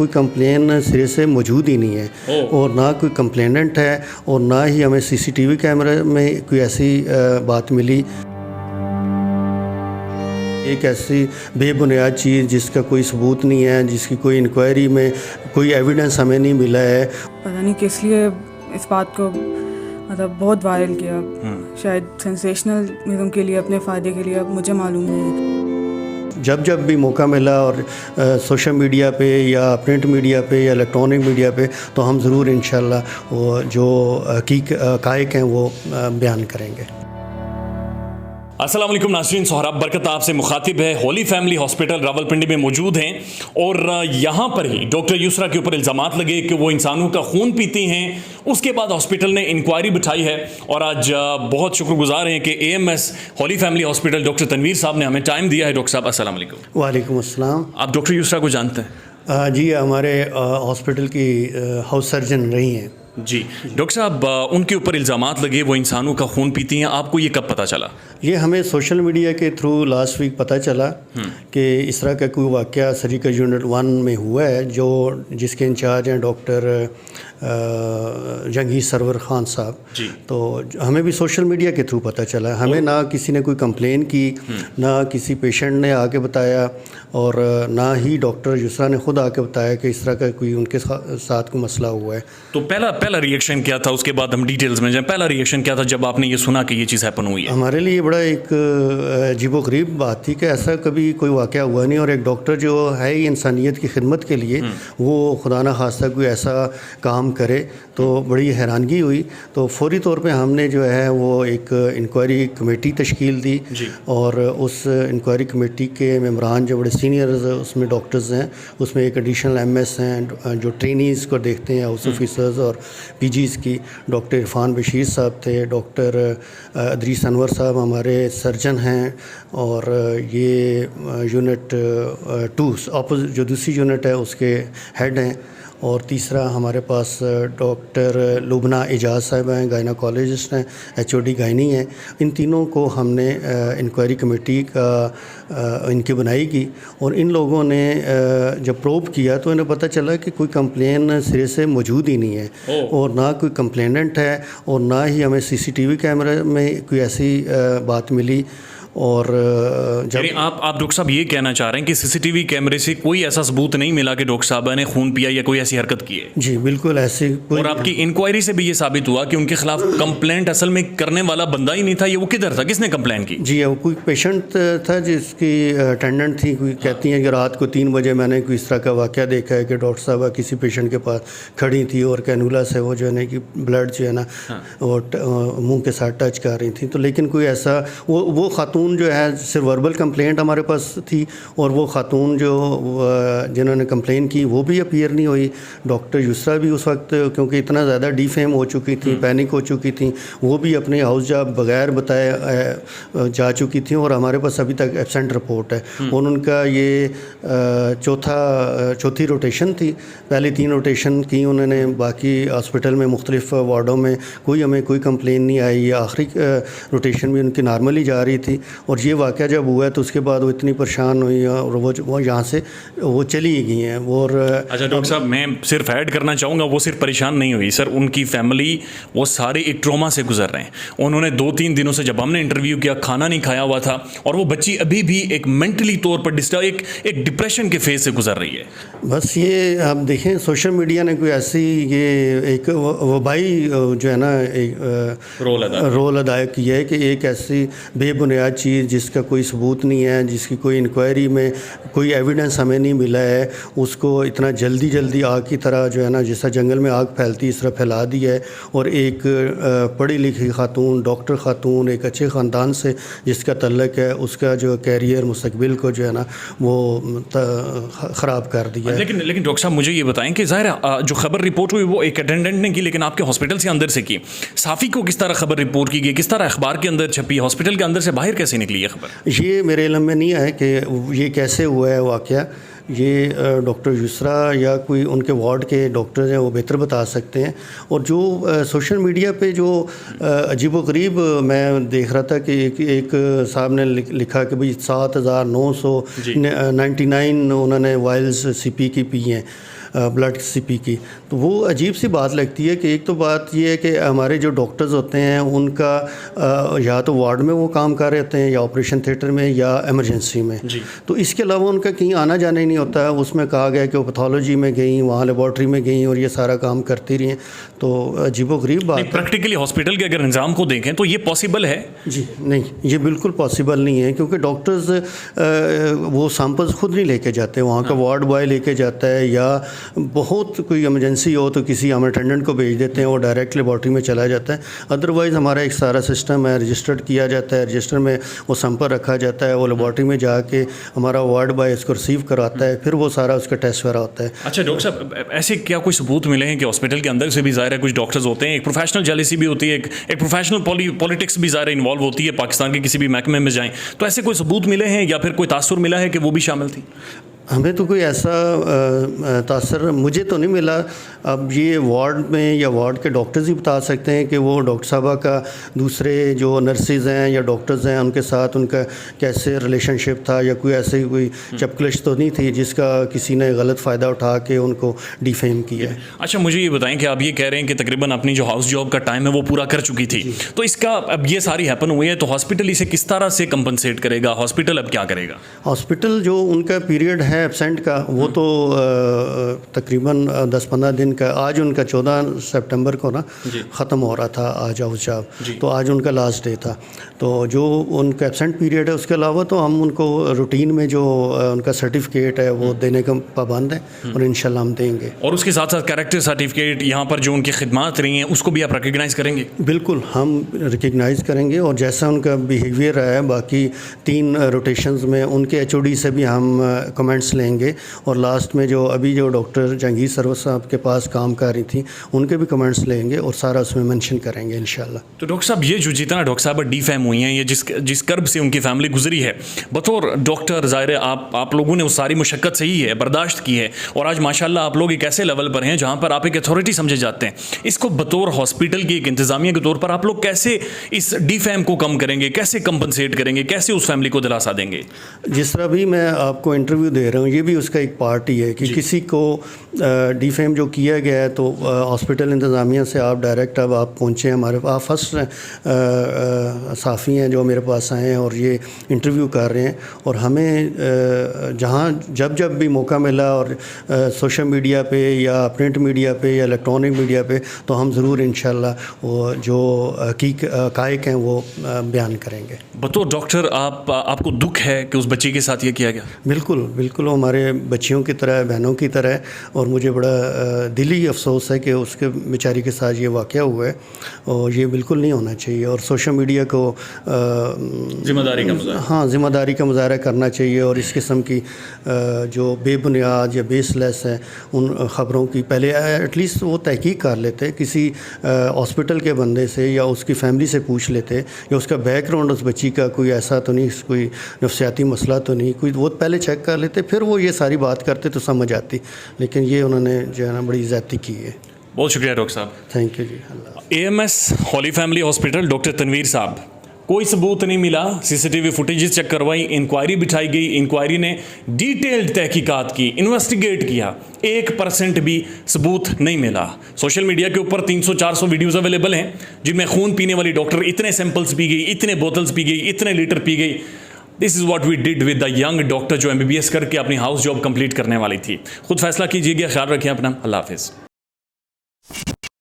कोई कंप्लेन सिरे से मौजूद ही नहीं है और ना कोई कंप्लेनेंट है और ना ही हमें सीसीटीवी कैमरे में कोई ऐसी बात मिली। एक ऐसी बेबुनियाद चीज़ जिसका कोई सबूत नहीं है, जिसकी कोई इंक्वायरी में कोई एविडेंस हमें नहीं मिला है। पता नहीं किस लिए इस बात को मतलब बहुत वायरल किया, शायद सेंसेशनल के लिए, अपने फ़ायदे के लिए, अब मुझे मालूम नहीं है। जब जब भी मौका मिला और सोशल मीडिया पे या प्रिंट मीडिया पे या इलेक्ट्रॉनिक मीडिया पे तो हम ज़रूर इंशाल्लाह वो जो हक़ाइक़ हैं वो बयान करेंगे। अस्सलाम वालेकुम नाज़रीन, सोहराब बरकत आपसे मुखातिब है। होली फैमिली हॉस्पिटल रावलपिंडी में मौजूद हैं और यहाँ पर ही डॉक्टर युसरा के ऊपर इल्ज़ामात लगे कि वो इंसानों का खून पीती हैं। उसके बाद हॉस्पिटल ने इंक्वायरी बिठाई है और आज बहुत शुक्रगुजार हैं कि AMS holy family hospital doctor Tanveer साहब ने हमें टाइम दिया है। डॉक्टर साहब अस्सलाम वालेकुम। वालेकुम अस्सलाम। आप डॉक्टर युसरा को जानते हैं? जी, हमारे हॉस्पिटल की हाउस सर्जन रही हैं। जी डॉक्टर साहब, उनके ऊपर इल्ज़ामात लगे वो इंसानों का खून पीती हैं, आपको ये कब पता चला? ये हमें सोशल मीडिया के थ्रू लास्ट वीक पता चला कि इस तरह का कोई वाक़या सर्जिकल यूनिट 1 में हुआ है, जो जिसके इंचार्ज हैं डॉक्टर जंगीर सरवर ख़ान साहब। तो हमें भी सोशल मीडिया के थ्रू पता चला। हमें ना किसी ने कोई कंप्लेन की, ना किसी पेशेंट ने आके बताया और ना ही डॉक्टर युसरा ने ख़ुद आके बताया कि इस तरह का कोई उनके साथ कोई मसला हुआ है। तो पहला रिएक्शन क्या था? उसके बाद हम डिटेल्स में जाएं। पहला रिएक्शन क्या था जब आपने ये सुना कि ये चीज़ हैपन हुई है? हमारे लिए बड़ा एक अजीबोगरीब बात थी कि ऐसा कभी कोई वाक़या हुआ नहीं और एक डॉक्टर जो है ही इंसानियत की खिदमत के लिए वो खुदा न खास्ता कोई ऐसा काम करे, तो बड़ी हैरानगी हुई। तो फौरी तौर पे हमने जो है वो एक इंक्वायरी कमेटी तश्कील दी और उस इंक्वायरी कमेटी के मेंबरान जो बड़े सीनियर्स उसमें डॉक्टर्स हैं, उसमें एक एडिशनल MS हैं जो ट्रेनीज़ को देखते हैं, हाउस ऑफिसर्स और PGs की, डॉक्टर इरफान बशीर साहब थे, डॉक्टर अदरीस अनवर साहब हमारे सर्जन हैं और ये यूनिट 2 अपोजिट जो दूसरी यूनिट है उसके हेड हैं। और तीसरा हमारे पास डॉक्टर लुबना एजाज साहब हैं, गायनाकोलॉजिस्ट हैं, HOD गायनी हैं। इन तीनों को हमने इंक्वायरी कमेटी का इनकी बनाई की और इन लोगों ने जब प्रोब किया तो इन्हें पता चला कि कोई कंप्लेन सिरे से मौजूद ही नहीं है और ना कोई कंप्लेनेंट है और ना ही हमें CCTV कैमरे में कोई ऐसी बात मिली। और जब आप डॉक्टर साहब ये कहना चाह रहे हैं कि CCTV कैमरे से कोई ऐसा सबूत नहीं मिला कि डॉक्टर साहब ने खून पिया या कोई ऐसी हरकत की है? जी बिल्कुल ऐसी और आपकी इंक्वायरी से भी ये साबित हुआ कि उनके खिलाफ कंप्लेंट असल में करने वाला बंदा ही नहीं था। ये वो किधर था, किसने कंप्लेंट की? जी वो कोई पेशेंट था जिसकी अटेंडेंट थी, कोई कहती हैं कि रात को 3 बजे मैंने कोई इस तरह का वाक़या देखा है कि डॉक्टर साहब किसी पेशेंट के पास खड़ी थी और कैनुला से वो जो है ना कि ब्लड जो है ना वो मुँह के साथ टच कर रही थी। तो लेकिन कोई ऐसा वो खातून जो है सिर्फ वर्बल कंप्लेंट हमारे पास थी और वो खातून जो जिन्होंने कंप्लेन की वो भी अपीयर नहीं हुई। डॉक्टर युसरा भी उस वक्त क्योंकि इतना ज़्यादा डिफेम हो चुकी थी, पैनिक हो चुकी थी, वो भी अपने हाउस जॉब बगैर बताए जा चुकी थी और हमारे पास अभी तक एब्सेंट रिपोर्ट है। और उनका ये चौथी रोटेशन थी। पहली 3 रोटेशन की उन्होंने, बाकी हॉस्पिटल में मुख्तलिफ वार्डों में हमें कोई कंप्लेन नहीं आई। ये आखिरी रोटेशन भी उनकी नॉर्मली जा रही थी और ये वाक़या जब हुआ तो उसके बाद वो इतनी परेशान हुई और वो यहाँ से वो चली गई हैं। और अच्छा डॉक्टर साहब, मैं सिर्फ ऐड करना चाहूँगा, वो सिर्फ परेशान नहीं हुई सर, उनकी फैमिली वो सारे एक ट्रॉमा से गुजर रहे हैं। उन्होंने 2-3 दिनों से, जब हमने इंटरव्यू किया, खाना नहीं खाया हुआ था और वो बच्ची अभी भी एक मेंटली तौर पर डिस्टर्ब, एक डिप्रेशन के फेज से गुजर रही है। बस ये आप देखें सोशल मीडिया ने कोई ऐसी ये एक वबाई जो है ना एक रोल अदा किया है कि एक ऐसी बेबुनियाद चीज़ जिसका कोई सबूत नहीं है, जिसकी कोई इंक्वायरी में कोई एविडेंस हमें नहीं मिला है, उसको इतना जल्दी आग की तरह जो है ना, जैसा जंगल में आग फैलती इस तरह फैला दी है। और एक पढ़ी लिखी खातून, डॉक्टर खातून, एक अच्छे ख़ानदान से जिसका तल्लक है, उसका जो कैरियर मुस्तकबिल को जो है ना वो ख़राब कर दिया है। लेकिन डॉक्टर साहब मुझे ये बताएं कि ज़ाहिर जो खबर रिपोर्ट हुई वो एक अटेंडेंट ने की, लेकिन आपके हॉस्पिटल से अंदर से की। साफ़ी को किस तरह खबर रिपोर्ट की गई, किस तरह अखबार के अंदर छपी, हॉस्पिटल के अंदर से बाहर कैसे निकली ये खबर? ये मेरे इल्म में नहीं है कि ये कैसे हुआ है वाक़या। ये डॉक्टर युसरा या कोई उनके वार्ड के डॉक्टर हैं वो बेहतर बता सकते हैं। और जो सोशल मीडिया पे जो अजीबोगरीब मैं देख रहा था कि एक साहब ने लिखा कि भाई 7,999 उन्होंने वायल्स CP की पी हैं। ब्लड सीपी की। तो वो अजीब सी बात लगती है कि एक तो बात ये है कि हमारे जो डॉक्टर्स होते हैं उनका या तो वार्ड में वो काम कर रहे होते हैं या ऑपरेशन थिएटर में या इमरजेंसी में, तो इसके अलावा उनका कहीं आना जाना ही नहीं होता है। उसमें कहा गया कि वो पैथोलॉजी में गई, वहाँ लेबॉर्ट्री में गई और ये सारा काम करती रही हैं। तो अजीबोगरीब बात है। प्रैक्टिकली हॉस्पिटल के अगर निज़ाम को देखें तो ये पॉसिबल है? जी नहीं, ये बिल्कुल पॉसिबल नहीं है, क्योंकि डॉक्टर्स वो सैंपल्स खुद नहीं लेके जाते, वहाँ का वार्ड बॉय लेके जाता है, या बहुत कोई इमरजेंसी हो तो किसी हम अटेंडेंट को भेज देते हैं, वो डायरेक्ट लेबॉर्ट्री में चला जाता है। अदरवाइज़ हमारा एक सारा सिस्टम है, रजिस्टर्ड किया जाता है, रजिस्टर में वो सैंपल रखा जाता है, वो लेबॉर्ट्री में जाके हमारा वार्ड बॉय इसको रिसीव कराता है, फिर वो सारा उसका टेस्ट वगैरह होता है। अच्छा डॉक्टर साहब, ऐसे क्या कोई सबूत मिले हैं कि हॉस्पिटल के अंदर से भी ज़ाहिर है कुछ डॉक्टर्स होते हैं, एक प्रोफेशनल जेलेसी भी होती है, एक प्रोफेशनल पॉलिटिक्स भी ज़ाहिर इन्वॉल्व होती है, पाकिस्तान के किसी भी महकमे में जाएं, तो ऐसे कोई सबूत मिले हैं या फिर कोई तासुर मिला है कि वो भी शामिल थी? हमें तो कोई ऐसा तासर मुझे तो नहीं मिला। अब ये वार्ड में या वार्ड के डॉक्टर्स ही बता सकते हैं कि वो डॉक्टर साहबा का दूसरे जो नर्सेज हैं या डॉक्टर्स हैं उनके साथ उनका कैसे रिलेशनशिप था, या कोई ऐसे कोई चपकलिश तो नहीं थी जिसका किसी ने गलत फ़ायदा उठा के उनको डिफेम किया है। अच्छा मुझे ये बताएं कि आप ये कह रहे हैं कि तकरीबन अपनी जो हाउस जॉब का टाइम है वो पूरा कर चुकी थी, तो इसका अब ये सारी हैपन हुई है तो हॉस्पिटल इसे किस तरह से कंपनसेट करेगा? हॉस्पिटल अब क्या करेगा? हॉस्पिटल जो उनका पीरियड है एब्सेंट का, वो तो तकरीबन 10-15 दिन का, आज उनका 14 सितंबर को ना ख़त्म हो रहा था आज हाउस जॉब, तो आज उनका लास्ट डे था। तो जो उनका एब्सेंट पीरियड है उसके अलावा तो हम उनको रूटीन में जो उनका सर्टिफिकेट है वो देने का पाबंद है और इंशाल्लाह हम देंगे। और उसके साथ साथ कैरेक्टर सर्टिफिकेट यहाँ पर जो उनकी खिदमत रही हैं उसको भी आप रिकग्नाइज़ करेंगे? बिल्कुल हम रिकग्नाइज़ करेंगे, और जैसा उनका बिहेवियर रहा है बाकी 3 रोटेशंस में उनके HOD से भी हम कमेंट्स लेंगे, और लास्ट में जो अभी जो डॉक्टर जहांगीर सरवर साहब के पास काम कर रही थी उनके भी कमेंट्स लेंगे और सारा उसमें मेंशन करेंगे इंशाल्लाह। तो डॉक्टर साहब ये जो जितना डॉक्टर साहब डिफेम हुई हैं, ये जिस कर्ब से उनकी फैमिली गुजरी है, बतौर डॉक्टर ज़ाहिर है आप लोगों ने उस सारी मुशक्क़त सही है बर्दाश्त की है, और आज माशाल्लाह आप लोग एक ऐसे लेवल पर हैं जहाँ पर आप एक अथॉरिटी समझे जाते हैं। इसको बतौर हॉस्पिटल की एक इंतज़ामिया के तौर पर आप लोग कैसे इस डिफेम को कम करेंगे, कैसे कंपनसेट करेंगे, कैसे उस फैमिली को दिलासा देंगे? जिस तरह भी मैं आपको इंटरव्यू दे रहा हूँ, ये भी उसका एक पार्ट ही है कि किसी को डिफेम जो किया गया है तो हॉस्पिटल इंतज़ामिया से आप डायरेक्ट अब आप पहुँचे हमारे पास, फर्स्ट साफ़ी हैं जो मेरे पास आए हैं और ये इंटरव्यू कर रहे हैं, और हमें जहाँ जब भी मौका मिला और सोशल मीडिया पे या प्रिंट मीडिया पे या इलेक्ट्रॉनिक मीडिया पे, तो हम ज़रूर इंशाल्लाह वो जो हक़ाइक़ हैं वो बयान करेंगे। बतौर डॉक्टर आपको दुख है कि उस बच्ची के साथ ये किया गया? बिल्कुल बिल्कुल, वो हमारे बच्चियों की तरह, बहनों की तरह है, और मुझे बड़ा दिली अफसोस है कि उसके बेचारी के साथ ये वाक़या हुआ है, और ये बिल्कुल नहीं होना चाहिए। और सोशल मीडिया को ज़िम्मेदारी का मुज़ाहरा, हाँ ज़िम्मेदारी का मुज़ाहरा करना चाहिए, और इस किस्म की जो बेबुनियाद या बेसलेस है उन ख़बरों की पहले एटलीस्ट वो तहकीक कर लेते, किसी हॉस्पिटल के बंदे से या उसकी फैमिली से पूछ लेते, या उसका बैकग्राउंड उस बच्ची का कोई ऐसा तो नहीं, कोई नफ्सियाती मसला तो नहीं, कोई वो पहले चेक कर लेते, फिर वो ये सारी बात करते तो समझ आती। लेकिन ये उन्होंने जो है ना बड़ी ज़्यादती की है। बहुत शुक्रिया डॉक्टर साहब। थैंक यू जी। अल्लाह। AMS holy family hospital doctor Tanveer साहब, कोई सबूत नहीं मिला, CCTV फुटेजेस चेक करवाई, इंक्वायरी बिठाई गई, इंक्वायरी ने डिटेल्ड तहकीकात की, इन्वेस्टिगेट किया, 1% भी सबूत नहीं मिला। सोशल मीडिया के ऊपर 300-400 वीडियोस अवेलेबल हैं जिनमें खून पीने वाली डॉक्टर इतने सैंपल्स पी गई, इतने बोतल्स पी गई, इतने लीटर पी गई। This is what we did with the young doctor जो MBBS करके अपनी हाउस जॉब कंप्लीट करने वाली थी। खुद फैसला कीजिएगा, ख्याल रखिए अपना। अल्लाह हाफिज़।